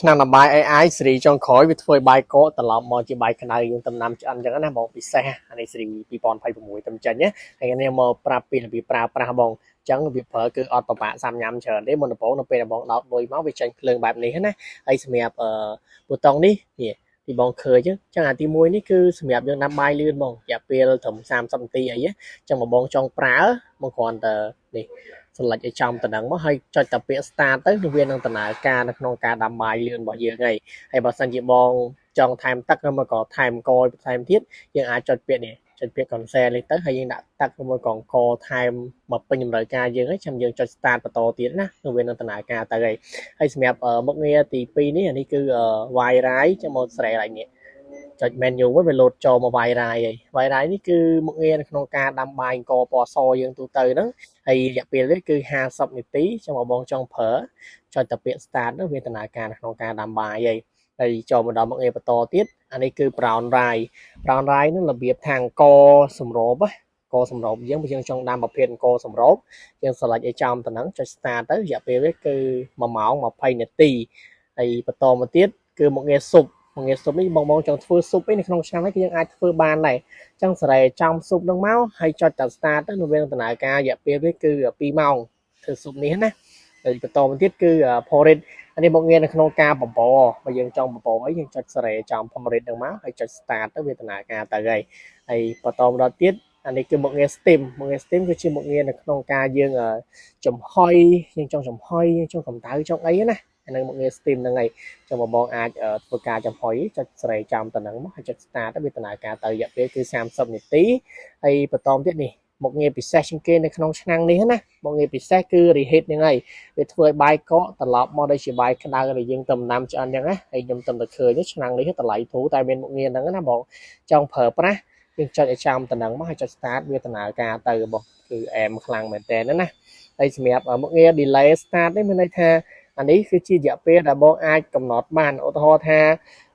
ឆ្នាំណាបាយAI សេរីចុងក្រោយវាធ្វើឲ្យបាយកកត្រឡប់មកជាបាយក្តៅយើងដំណាំឆ្អិនអញ្ចឹងណាបងពិសេសអានេះសេរី2026ទៅចេញណាហើយនេះមកប្រាប់ពីរបៀបប្រើប្រាស់បងអញ្ចឹងវាប្រើគឺអត់ប្របាក់សាំញ៉ាំច្រើនទេមុនដំបូងនៅពេលដែលបងដោតលុយមកវាចេញភ្លើងបែបនេះណាហើយសម្រាប់ប៊ូតុងនេះទីបងឃើញអញ្ចឹងអាទី1នេះគឺសម្រាប់យើងដាំបាយលឿនបងរយៈពេលត្រឹម30នាទីអីអញ្ចឹងបងចង់ប្រើបងគ្រាន់តែនេះselect ឲ្យចំតំណឹងមកហើយចុចតែពាក្យ start ទៅវានឹងដំណើរការនៅក្នុងការដាំបាយលឿនរបស់យើងហើយបើសិនជាបងចង់ថែមទឹកឬមកក៏ថែមកបន្ថែមទៀតយើងអាចចុចពាក្យនេះចុចពាក្យ cancel នេះទៅហើយយើងដាក់ទឹកឬមកក៏ថែមមកពេញតម្រូវការយើងហើយចាំយើងចុច start បន្តទៀតណានឹងវានឹងដំណើរការទៅហើយសម្រាប់មុខងារទី2នេះអានេះគឺវាយរាយចាំមកស្រែឡើងនេះចុច menu វិញវាលោតចូលមកវាយរាយហើយវាយរាយនេះគឺមុខងារនៅក្នុងការដាំបាយអង្គពណ៌សយើងទូទៅហ្នឹងហើយរយៈពេលនេះគឺ50នាទីចាំបងចង់ប្រើចុចតែពាក្យ start ទៅវាដំណើរការនៅក្នុងការដាំបាយហើយចូលមកដល់មុខងារបន្តទៀតអានេះគឺ brown rice ហ្នឹងរបៀបថាអង្គសម្រូបកសម្រូបយើងចង់ដាំប្រភេទអង្គសម្រូបយើង select ឲ្យចំតំណឹងចុច start ទៅរយៈពេលនេះគឺ1ម៉ោង20នាទីហើយបន្តមកទៀតគឺមុខងារស៊ុបមុខងារស៊ុបនេះបងចង់ធ្វើស៊ុបឯនៅក្នុងឆ្នាំនេះគឺយើងអាចធ្វើបានដែរអញ្ចឹងស្រែចំស៊ុបនឹងមកហើយចុចតែ start ទៅនឹងវាដំណើរការរយៈពេលនេះគឺ2ម៉ោងធ្វើស៊ុបនេះណាហើយបន្តមកទៀតគឺ porridge អានេះមុខងារនៅក្នុងការបបរបើយើងចង់បបរអីយើងចុចស្រែចំ porridge នឹងមកហើយចុច start ទៅវាដំណើរការទៅហើយបន្តមកដល់ទៀតអានេះគឺមុខងារ steam គឺជាមុខងារនៅក្នុងការយើងចំហុយយើងចង់ចំហុយយើងចង់កម្ដៅចង់អីណាអានឹងមុខងារ steam ហ្នឹងហើយចាំបងអាចធ្វើការចំហុយចុចស្រែចំតំណឹងមកហើយចុច start ទៅវាដំណើរការទៅរយៈពេលគឺ30នាទីហើយបន្តទៀតនេះមុខងារពិសេសជាងគេនៅក្នុងឆ្នាំងនេះណាមុខងារពិសេសគឺ reheat ហ្នឹងហើយវាធ្វើឲ្យបាយកកត្រឡប់មកដូចជាបាយក្តៅដែលយើងដំណាំឆ្អិនអញ្ចឹងណាហើយខ្ញុំតែឃើញឆ្នាំងនេះតម្លៃធូរតែមានមុខងារហ្នឹងណាបងចង់ប្រើប្រាស់យើងចុចឲ្យចំតំណឹងមកហើយចុច start វាដំណើរការទៅបងគឺអែមខ្លាំងមែនតើណាហើយសម្រាប់មុខងារ delay start នេះមានន័យថាអានេះគឺជារយៈពេលដែលបងអាចកំណត់បានឧទាហរណ៍ថា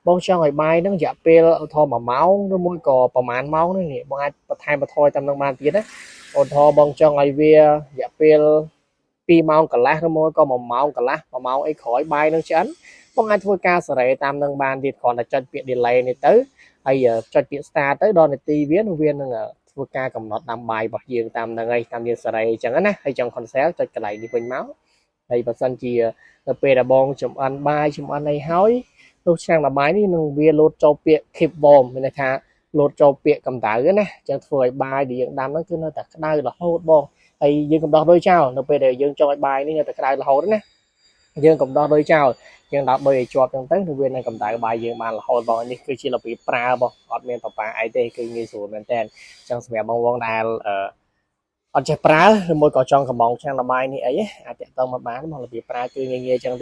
បងចង់ឲ្យបាយហ្នឹងរយៈពេលឧទាហរណ៍1ម៉ោងឬមួយក៏ប្រហែលម៉ោងនេះបងអាចបន្ថែមបន្ថយតាមនឹងបានទៀតណាឧទាហរណ៍បងចង់ឲ្យវារយៈពេល2ម៉ោងកន្លះឬមួយក៏1ម៉ោងកន្លះ1ម៉ោងអីក្រោយបាយនឹងឆ្អិនបងអាចធ្វើការសេរីតាមនឹងបានទៀតគ្រាន់តែចុចពាក្យ delay នេះទៅហើយចុចពាក្យ start ទៅដល់នាទីវានឹងធ្វើការកំណត់ដាំបាយរបស់យើងតាមនឹងហើយតាមយើងសេរីអញ្ចឹងណាហើយចង់ cancel ចុចកន្លែងនេះវិញមកហើយបើសិនជានៅពេលដែលបងចម្អិនបាយចម្អិនអីហើយនោះឆ្នាំងដាំបាយនេះនឹងវាលោតចូលពាក្យ keep warm មានន័យថាលោតចូលពាក្យកម្ដៅណាអញ្ចឹងធ្វើឲ្យបាយដែលយើងដាំហ្នឹងគឺនៅតែក្ដៅរហូតបងហើយយើងកុំដោះដូចចោលនៅពេលដែលយើងចង់ឲ្យបាយនេះនៅតែក្ដៅរហូតណាយើងកុំដោះដូចចោលយើងដោះដូចឲ្យជាប់ចឹងទៅវានឹងកម្ដៅបាយយើងបានរហូតបងនេះគឺជារបៀបប្រើបងអត់មានប្របាអីទេគឺងាយស្រួលមែនតើអញ្ចឹងសម្រាប់បងដែលអត់ចេះប្រើឬមួយក៏ចង់កំងឆ្នាំងដាំបាយនេះអីអាចតាក់ទងមកបានមករបៀបប្រើគឺងាយៗចឹង